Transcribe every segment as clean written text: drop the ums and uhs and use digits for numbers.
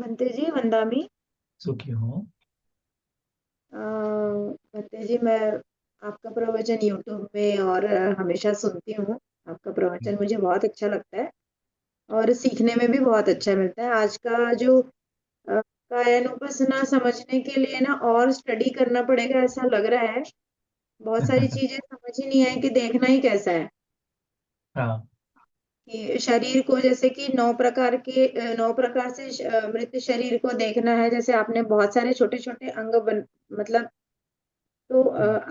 भंते जी, वंदामी। सुखी हो। भंते जी, मैं आपका प्रवचन यूट्यूब में और हमेशा सुनती हूँ। आपका प्रवचन मुझे बहुत अच्छा लगता है और सीखने में भी बहुत अच्छा मिलता है। आज का जो कायानुपसना समझने के लिए ना और स्टडी करना पड़ेगा ऐसा लग रहा है। बहुत सारी चीजें समझ ही नहीं आई कि देखना ही कैसा है। हाँ। कि शरीर को जैसे कि 9 प्रकार से मृत शरीर को देखना है। जैसे आपने बहुत सारे छोटे छोटे अंग बन मतलब तो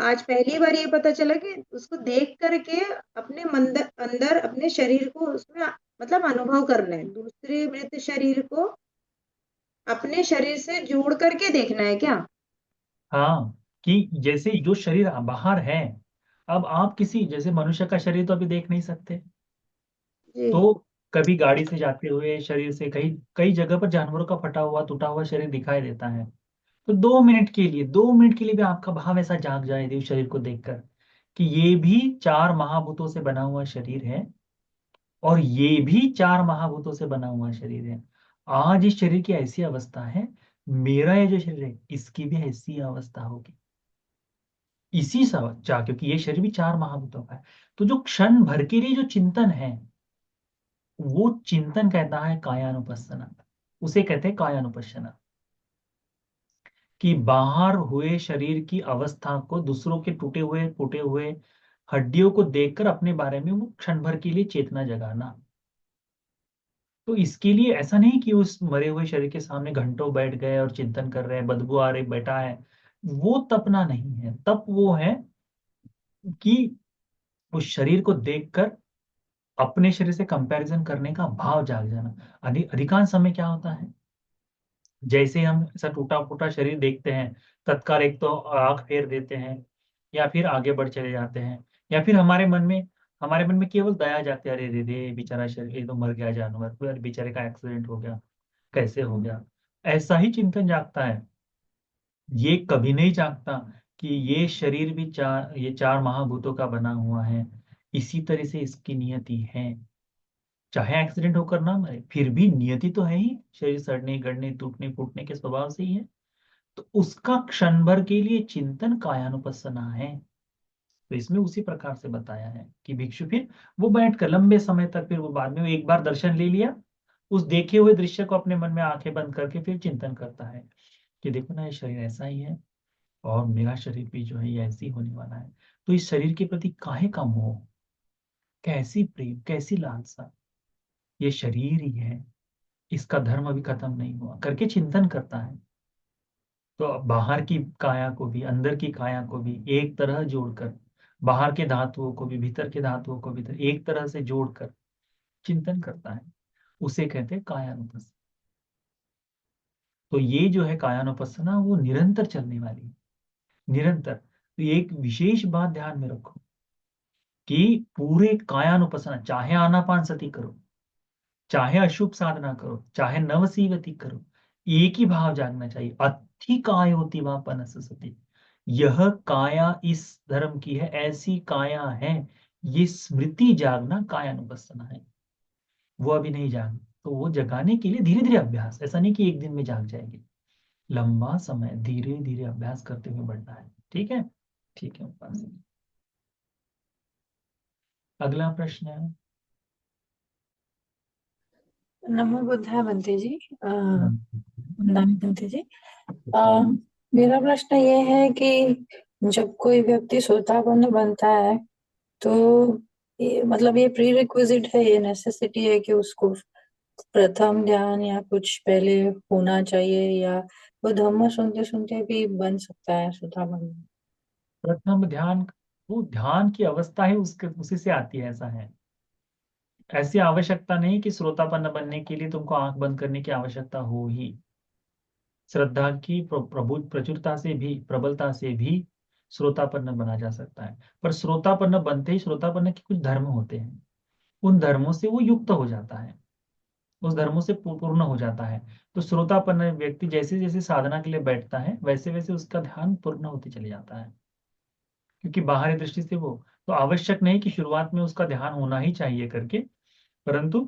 आज पहली बार ये पता चला कि उसको देख करके अपने मंदर अंदर अपने शरीर को उसमें मतलब अनुभव करना है। दूसरे मृत शरीर को अपने शरीर से जोड़ करके देखना है क्या? हाँ, कि जैसे जो शरीर बाहर है, अब आप किसी जैसे मनुष्य का शरीर तो अभी देख नहीं सकते। जी। तो कभी गाड़ी से जाते हुए शरीर से कई कई जगह पर जानवरों का फटा हुआ टूटा हुआ शरीर दिखाई देता है। तो 2 मिनट के लिए भी आपका भाव ऐसा जाग जाए देव शरीर को देखकर कि ये भी 4 महाभूतों से बना हुआ शरीर है, और ये भी 4 महाभूतों से बना हुआ शरीर है। आज इस शरीर की ऐसी अवस्था है, मेरा ये जो शरीर है इसकी भी ऐसी अवस्था होगी। इसी चाह क्योंकि ये शरीर भी 4 महाभूतों का है। तो जो क्षण भर के लिए जो चिंतन है, वो चिंतन कहता है कायानुपස්සना। उसे कहते हैं कायानुपස්සना। कि बाहर हुए शरीर की अवस्था को, दूसरों के टूटे हुए फूटे हुए हड्डियों को देखकर अपने बारे में वो क्षण भर के लिए चेतना जगाना। तो इसके लिए ऐसा नहीं कि उस मरे हुए शरीर के सामने घंटों बैठ गए और चिंतन कर रहे हैं, बदबू आ रही बैठा है। वो तपना नहीं है। तप वो है कि उस शरीर को देखकर अपने शरीर से कंपैरिजन करने का भाव जाग जाना। अधिकांश समय क्या होता है, जैसे हम ऐसा टूटा फूटा शरीर देखते हैं, तत्काल एक तो आंख फेर देते हैं, या फिर आगे बढ़ चले जाते हैं, या फिर हमारे मन में केवल दया जाती है, अरे रे रे बेचारा शरीर, ये तो मर गया जानवर, फिर बेचारे का एक्सीडेंट हो गया, कैसे हो गया। ऐसा ही चिंतन जागता है। ये कभी नहीं जागता कि ये शरीर भी ये 4 महाभूतों का बना हुआ है। इसी तरह से इसकी नियति है। चाहे एक्सीडेंट होकर ना मरे, फिर भी नियति तो है ही, शरीर सड़ने गड़ने टूटने फूटने के स्वभाव से ही है। तो उसका क्षण भर के लिए चिंतन कायानुपස්සना है। तो इसमें उसी प्रकार से बताया है कि भिक्षु फिर वो बैठकर लंबे समय तक, फिर वो बाद में वो एक बार दर्शन ले लिया, उस देखे हुए दृश्य को अपने मन में आंखें बंद करके फिर चिंतन करता है कि देखो ना, ये शरीर ऐसा ही है, और मेरा शरीर भी जो है ये ऐसे ही होने वाला है। तो इस शरीर के प्रति काहे का मोह, कैसी प्रेम, कैसी लालसा, ये शरीर ही है, इसका धर्म अभी खत्म नहीं हुआ करके चिंतन करता है। तो बाहर की काया को भी अंदर की काया को भी एक तरह जोड़कर, बाहर के धातुओं को भी भीतर के धातुओं को भी एक तरह से जोड़कर चिंतन करता है। उसे कहते हैं कायानुपस्थिति। तो ये जो है कायानुपස්සना, वो निरंतर चलने वाली है। निरंतर। तो एक विशेष बात ध्यान में रखो कि पूरे कायानुपස්සना, चाहे आनापान सती करो, चाहे अशुभ साधना करो, चाहे नवसीवती करो, एक ही भाव जागना चाहिए, अति कायोति वा पनसति। यह काया इस धर्म की है, ऐसी काया है। ये स्मृति जागना कायानुपස්සना है। वो अभी नहीं जागी, तो वो जगाने के लिए धीरे धीरे अभ्यास, ऐसा नहीं कि एक दिन में जाग जाएगी। लंबा समय धीरे धीरे अभ्यास करते हुए बढ़ना है। ठीक है। ठीक है उपासना। अगला प्रश्न है। नमो बुद्धाय बनते जी। हम्म। वंदना बनते जी। अ, मेरा प्रश्न ये है कि जब कोई व्यक्ति श्रोतापन्न बनता है तो ये मतलब ये प्री रिक्विजिट है, ये नेसेसिटी है कि उसको प्रथम ध्यान या कुछ पहले होना चाहिए, या वो धम्म सुनते सुनते भी बन सकता है श्रोतापन्न? प्रथम ध्यान, वो ध्यान की अवस्था है, उसके उसी से आती है, ऐसा है। ऐसी आवश्यकता नहीं कि श्रोतापन्न बनने के लिए तुमको आंख बंद करने की आवश्यकता हो ही। श्रद्धा की प्रभु प्रचुरता से भी, प्रबलता से भी श्रोतापन्न बना जा सकता है। पर श्रोतापन्न बनते ही श्रोतापन्न के कुछ धर्म होते हैं, उन धर्मों से वो युक्त हो जाता है, उस धर्मों से पूर्ण हो जाता है। तो श्रोतापन्न व्यक्ति जैसे जैसे साधना के लिए बैठता है, वैसे वैसे उसका ध्यान पूर्ण होते चले जाता है। क्योंकि बाहरी दृष्टि से वो, तो आवश्यक नहीं कि शुरुआत में उसका ध्यान होना ही चाहिए करके, परंतु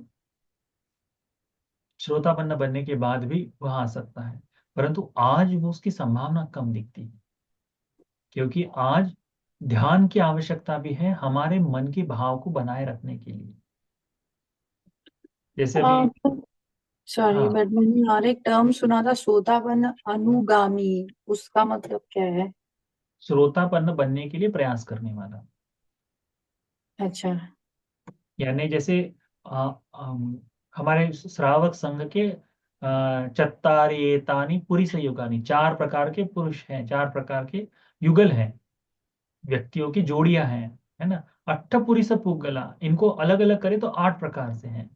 श्रोतापन्न बनने के बाद भी वह आ सकता है, परंतु आज वो उसकी संभावना कम दिखती है, क्योंकि आज ध्यान की आवश्यकता भी है हमारे मन के भाव को बनाए रखने के लिए। जैसे अभी, सॉरी हाँ, बट मैंने और एक टर्म सुना था, सोतापन अनुगामी, उसका मतलब क्या है? श्रोतापन्न बनने के लिए प्रयास करने वाला, अच्छा। यानी जैसे आ, हमारे श्रावक संघ के चत्तारि एतानि पुरुष युगानि, 4 प्रकार के पुरुष हैं, 4 प्रकार के युगल हैं, व्यक्तियों की जोड़ियां हैं, है ना। अट्ठ पुरुष पुगला, इनको अलग अलग करें तो 8 प्रकार से हैं।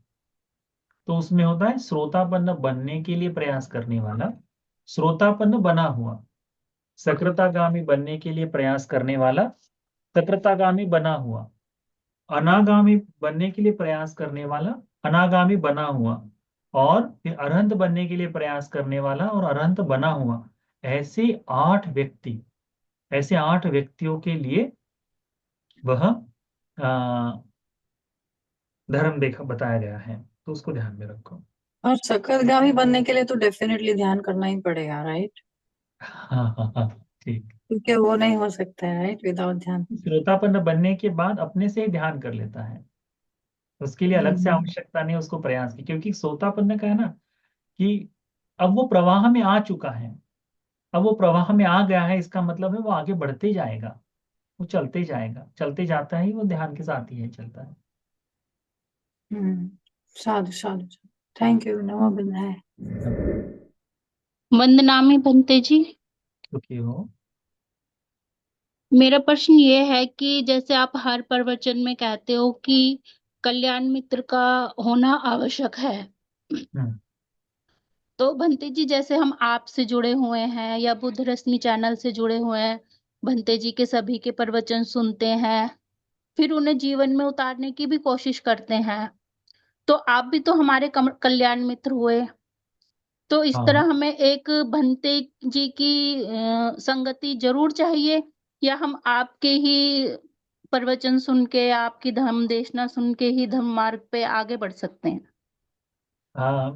तो उसमें होता है श्रोतापन्न बनने के लिए प्रयास करने वाला, श्रोतापन्न बना हुआ, सकृतागामी बनने के लिए प्रयास करने वाला, सकृतागामी बना हुआ, अनागामी बनने के लिए प्रयास करने वाला, अनागामी बना हुआ, और फिर अरहंत बनने के लिए प्रयास करने वाला और अरहंत बना हुआ। ऐसे 8 व्यक्ति, ऐसे 8 व्यक्तियों के लिए वह धर्म देखा बताया गया है, तो उसको ध्यान में रखो। और सकलगामी बनने के लिए तो डेफिनेटली ध्यान करना ही पड़ेगा, राइट? हाँ हाँ हाँ, ठीक। क्योंकि वो नहीं हो सकता है, राइट, विदाउट ध्यान। श्रोतापन्न बनने के बाद अपने से ही ध्यान कर लेता है, उसके लिए अलग से हम्म। आवश्यकता नहीं उसको प्रयास की, क्योंकि श्रोतापन्न का है ना कि अब वो प्रवाह में आ चुका है, अब वो प्रवाह में आ गया है, इसका मतलब है वो आगे बढ़ते ही जाएगा, वो चलते ही जाएगा, चलते जाता है ही, वो ध्यान के साथ ही है चलता है। हम्म। साधु साधु। थैंक यू, नमो बुद्धाय। वंदनामी बनते जी। सुखी हो। मेरा प्रश्न ये है कि जैसे आप हर प्रवचन में कहते हो कि कल्याण मित्र का होना आवश्यक है, हम्म। तो भंते जी जैसे हम आपसे जुड़े हुए हैं या बुद्ध रश्मि चैनल से जुड़े हुए हैं, भंते जी के सभी के प्रवचन सुनते हैं, फिर उन्हें जीवन में उतारने की भी कोशिश करते हैं, तो आप भी तो हमारे कल्याण मित्र हुए। तो इस तरह हाँ हमें एक भंते जी की संगति जरूर चाहिए, या हम आपके ही प्रवचन सुन के, आपकी धर्म देशना सुन के ही धर्म मार्ग पे आगे बढ़ सकते हैं? हाँ,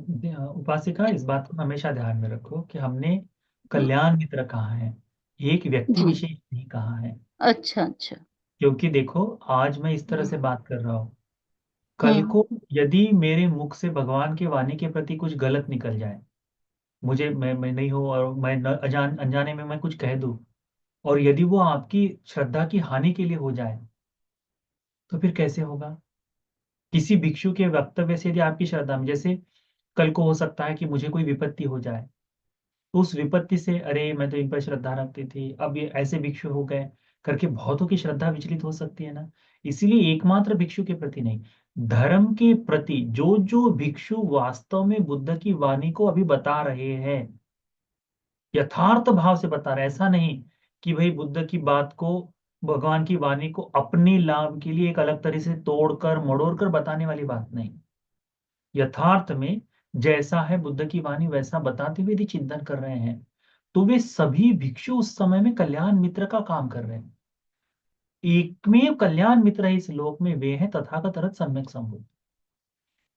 उपासिका, इस बात को हमेशा ध्यान में रखो कि हमने कल्याण मित्र कहा है, एक व्यक्ति जी। विशेष नहीं कहा है। अच्छा अच्छा। क्योंकि देखो, आज मैं इस तरह से बात कर रहा हूँ, कल हम्म। को यदि मेरे मुख से भगवान की वाणी के प्रति कुछ गलत निकल जाए, मुझे मैं नहीं हूँ और मैं अनजाने में मैं कुछ कह दूं, और यदि वो आपकी श्रद्धा की हानि के लिए हो जाए, तो फिर कैसे होगा? किसी भिक्षु के वक्तव्य से यदि आपकी श्रद्धा में, जैसे कल को हो सकता है कि मुझे कोई विपत्ति हो जाए, तो उस विपत्ति से, अरे मैं तो इन पर श्रद्धा रखती थी, अब ये ऐसे भिक्षु हो गए करके बहुतों की श्रद्धा विचलित हो सकती है ना। इसीलिए एकमात्र भिक्षु के प्रति नहीं, धर्म के प्रति जो जो भिक्षु वास्तव में बुद्ध की वाणी को अभी बता रहे हैं, यथार्थ भाव से बता रहे हैं, ऐसा नहीं कि भाई बुद्ध की बात को, भगवान की वाणी को अपने लाभ के लिए एक अलग तरह से तोड़कर मड़ोड़ कर बताने वाली बात नहीं, यथार्थ में जैसा है बुद्ध की वाणी वैसा बताते हुए यदि चिंतन कर रहे हैं, तो वे सभी भिक्षु उस समय में कल्याण मित्र का काम कर रहे हैं। एकमेव कल्याण मित्र इस लोक में वे हैं तथागत रथ सम्यक संबुद्ध।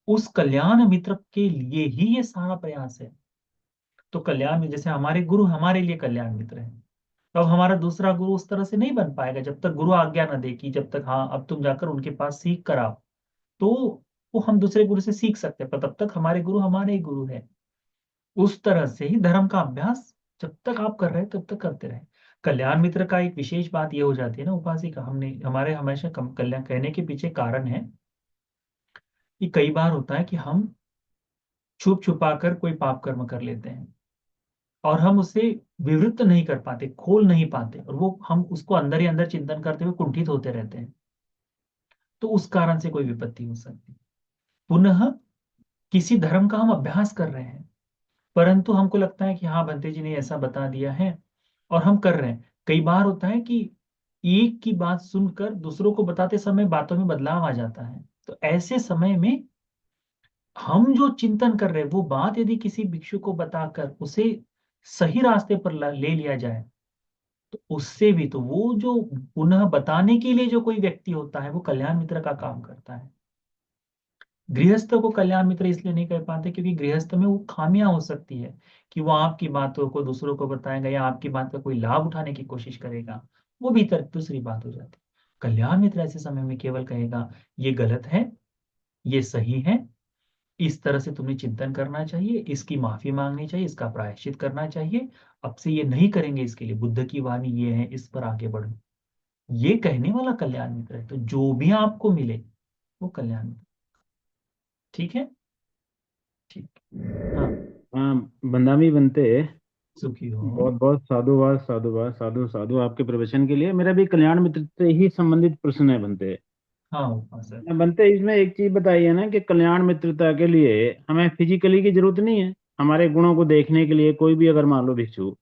उस कल्याण मित्र के लिए ही ये सारा प्रयास है। तो कल्याण में, जैसे हमारे गुरु हमारे लिए कल्याण मित्र हैं, तो अब हमारा दूसरा गुरु उस तरह से नहीं बन पाएगा जब तक गुरु आज्ञा न दे कि जब तक, हाँ अब तुम जाकर उनके पास सीख कर आओ, तो वो हम दूसरे गुरु से सीख सकते हैं, पर तब तक हमारे गुरु हमारे ही गुरु है। उस तरह से ही धर्म का अभ्यास जब तक आप कर रहे हैं तब तक करते रहे। कल्याण मित्र का एक विशेष बात ये हो जाती है ना उपासिका, हमने हमारे हमेशा कल्याण कहने के पीछे कारण है कि कई बार होता है कि हम छुप छुपा कर कोई पाप कर्म कर लेते हैं, और हम उसे विवृत नहीं कर पाते, खोल नहीं पाते, और वो हम उसको अंदर ही अंदर चिंतन करते हुए कुंठित होते रहते हैं, तो उस कारण से कोई विपत्ति हो सकती है। पुनः किसी धर्म का हम अभ्यास कर रहे हैं, परंतु हमको लगता है कि हाँ बंते जी ने ऐसा बता दिया है और हम कर रहे हैं। कई बार होता है कि एक की बात सुनकर दूसरों को बताते समय बातों में बदलाव आ जाता है, तो ऐसे समय में हम जो चिंतन कर रहे हैं वो बात यदि किसी भिक्षु को बताकर उसे सही रास्ते पर ले लिया जाए, तो उससे भी तो वो जो पुनः बताने के लिए जो कोई व्यक्ति होता है वो कल्याण मित्र का काम करता है। गृहस्थ को कल्याण मित्र इसलिए नहीं कह पाते क्योंकि गृहस्थ में वो खामियां हो सकती है कि वो आपकी बातों को दूसरों को बताएगा या आपकी बात का कोई लाभ उठाने की कोशिश करेगा, वो भी दूसरी बात हो जाती है। कल्याण मित्र ऐसे समय में केवल कहेगा ये गलत है, ये सही है, इस तरह से तुम्हें चिंतन करना चाहिए, इसकी माफी मांगनी चाहिए, इसका प्रायश्चित करना चाहिए, अब से ये नहीं करेंगे, इसके लिए बुद्ध की वाणी ये है, इस पर आगे बढ़ो। ये कहने वाला कल्याण मित्र है। तो जो भी आपको मिले वो कल्याण मित्र। ठीक है, ठीक। हाँ, हाँ बंदामी बनते, सुखी हो। बहुत बहुत साधुवाद साधुवाद साधु साधु आपके प्रवचन के लिए। मेरा भी कल्याण मित्र से ही संबंधित प्रश्न है बनते। हाँ सर। बनते इसमें एक चीज बताइए ना कि कल्याण मित्रता के लिए हमें फिजिकली की जरूरत नहीं है। हमारे गुणों को देखने के लिए कोई भी अगर मान लो भिक्षु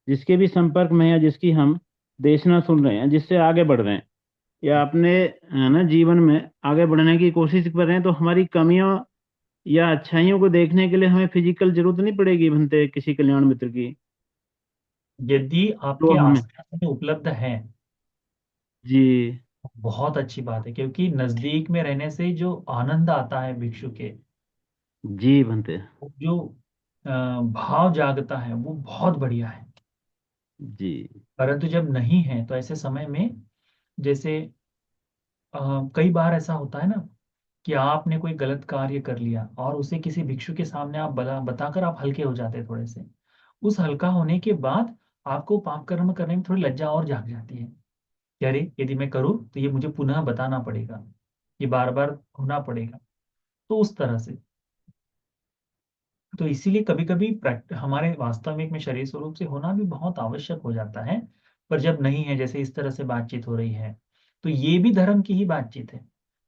जिसके भी संपर्क में है, जिसकी हम देशना सुन रहे हैं, जिससे आगे बढ़ रहे हैं या अपने है ना जीवन में आगे बढ़ने की कोशिश कर रहे हैं, तो हमारी कमियों या अच्छाइयों को देखने के लिए हमें फिजिकल जरूरत नहीं पड़ेगी बनते किसी कल्याण मित्र की। यदि तो आपके हमें आसपास में उपलब्ध है, जी बहुत अच्छी बात है, क्योंकि नजदीक में रहने से जो आनंद आता है भिक्षु के, जी बनते वो जो भाव जागता है, वो बहुत बढ़िया है। जी परंतु जब नहीं है तो ऐसे समय में जैसे कई बार ऐसा होता है ना कि आपने कोई गलत कार्य कर लिया और उसे किसी भिक्षु के सामने आप बताकर आप हल्के हो जाते हैं थोड़े से। उस हल्का होने के बाद आपको पाप कर्म करने में थोड़ी लज्जा और जाग जाती है कि अरे यदि मैं करूँ तो ये मुझे पुनः बताना पड़ेगा, ये बार बार होना पड़ेगा। तो उस तरह से, तो इसीलिए कभी कभी हमारे वास्तविक में शरीर स्वरूप से होना भी बहुत आवश्यक हो जाता है। पर जब नहीं है, जैसे इस तरह से बातचीत हो रही है, तो ये भी धर्म की ही बातचीत है।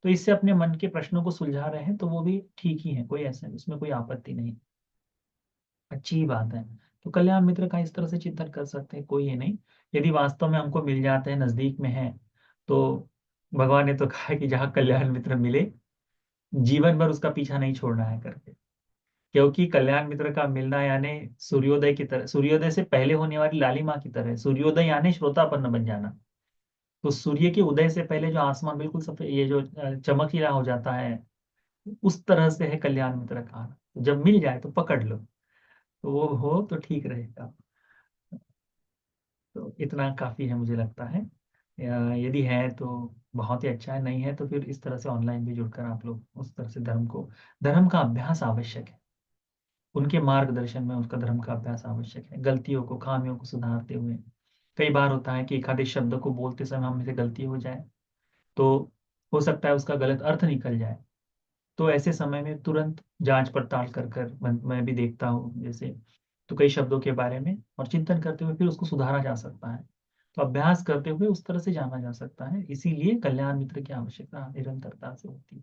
तो इससे अपने मन के प्रश्नों को सुलझा रहे हैं, तो वो भी ठीक ही है, कोई ऐसा उसमें कोई आपत्ति नहीं, अच्छी ही बात है। तो कल्याण मित्र का इस तरह से चिंतन कर सकते हैं, कोई ये नहीं। यदि वास्तव में हमको मिल जाते हैं, नजदीक में है, तो भगवान ने तो कहा है कि जहाँ कल्याण मित्र मिले जीवन भर उसका पीछा नहीं छोड़ना है करके। क्योंकि कल्याण मित्र का मिलना यानी सूर्योदय की तरह, सूर्योदय से पहले होने वाली लालिमा की तरह है। सूर्योदय यानी श्रोतापन्न बन जाना। तो सूर्य के उदय से पहले जो आसमान बिल्कुल सफेद, ये जो चमकीला हो जाता है, उस तरह से है कल्याण मित्र का आना। तो जब मिल जाए तो पकड़ लो, तो वो हो तो ठीक रहेगा। तो इतना काफी है मुझे लगता है। यदि है तो बहुत ही अच्छा है, नहीं है तो फिर इस तरह से ऑनलाइन भी जुड़कर आप लोग उस तरह से धर्म का अभ्यास आवश्यक है। उनके मार्गदर्शन में उसका धर्म का अभ्यास आवश्यक है, गलतियों को, खामियों को सुधारते हुए। कई बार होता है कि एक आधे शब्द को बोलते समय हम से गलती हो जाए, तो हो सकता है उसका गलत अर्थ निकल जाए। तो ऐसे समय में तुरंत जांच पड़ताल कर कर मैं भी देखता हूँ जैसे, तो कई शब्दों के बारे में और चिंतन करते हुए फिर उसको सुधारा जा सकता है। तो अभ्यास करते हुए उस तरह से जाना जा सकता है। इसीलिए कल्याण मित्र की आवश्यकता निरंतरता से होती है।